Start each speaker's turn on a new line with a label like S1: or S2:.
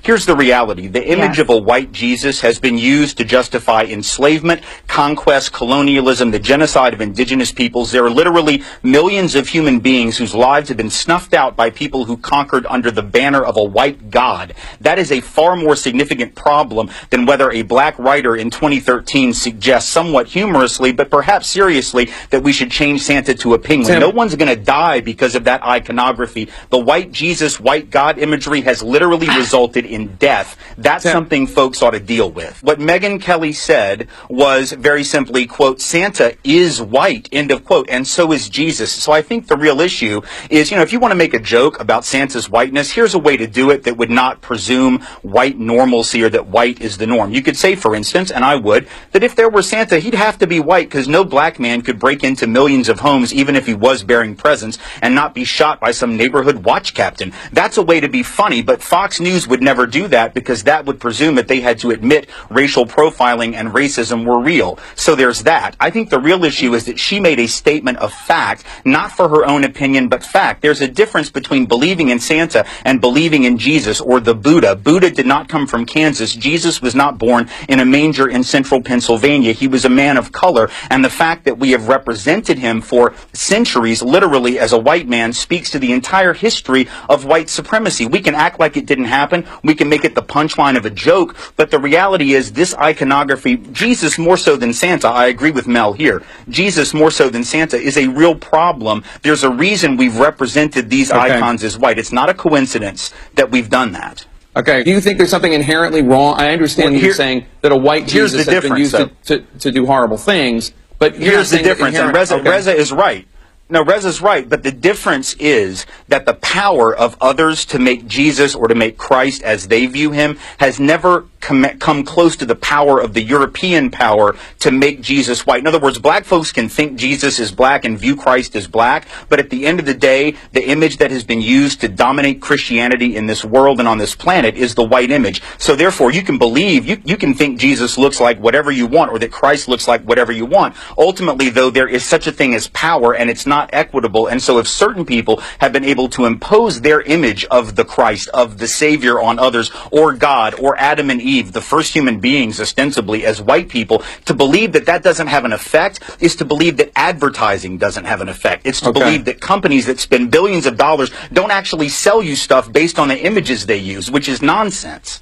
S1: Here's the reality. The image of a white Jesus has been used to justify enslavement, conquest, colonialism, the genocide of indigenous peoples. There are literally millions of human beings whose lives have been snuffed out by people who conquered under the banner of a white god. That is a far more significant problem than whether a black writer in 2013 suggests somewhat humorously, but perhaps seriously, that we should change Santa to a penguin.
S2: Tim,
S1: no one's going to die because of that iconography. The white Jesus, white God imagery has literally resulted in death. That's something folks ought to deal with. What Megyn Kelly said was very simply, quote, Santa is white, end of quote, and so is Jesus. So I think the real issue is, if you want to make a joke about Santa's whiteness, here's a way to do it that would not presume white normalcy or that white is the norm. You could say, for instance, and I would, that if there were Santa, he'd have to be white because no black man could break into millions of homes even if he was bearing presents and not be shot by some neighborhood watch captain. That's a way to be funny, but Fox News would never do that because that would presume that they had to admit racial profiling and racism were real. So there's that. I think the real issue is that she made a statement of fact, not for her own opinion, but fact. There's a difference between believing in Santa and believing in Jesus or the Buddha. Buddha did not come from Kansas. Jesus was not born in a manger in central Pennsylvania. He was a man of color, and the fact that we have represented him for centuries, literally as a white man, speaks to the entire history of white supremacy. We can act like it didn't happen. We can make it the punchline of a joke, but the reality is this iconography, Jesus more so than Santa, I agree with Mel here, Jesus more so than Santa is a real problem. There's a reason we've represented these icons as white. It's not a coincidence that we've done that.
S2: Okay. Do you think there's something inherently wrong? I understand you're saying that a white Jesus has been used to do horrible things, but
S1: here's the difference, and Reza is right. No, Reza's right, but the difference is that the power of others to make Jesus or to make Christ as they view him has never come close to the power of the European power to make Jesus white. In other words, black folks can think Jesus is black and view Christ as black, but at the end of the day, the image that has been used to dominate Christianity in this world and on this planet is the white image. So therefore, you can believe, you can think Jesus looks like whatever you want or that Christ looks like whatever you want. Ultimately, though, there is such a thing as power, and it's not equitable. And so if certain people have been able to impose their image of the Christ, of the Savior on others, or God, or Adam and Eve, the first human beings ostensibly as white people, to believe that that doesn't have an effect is to believe that advertising doesn't have an effect. It's to believe that companies that spend billions of dollars don't actually sell you stuff based on the images they use, which is nonsense.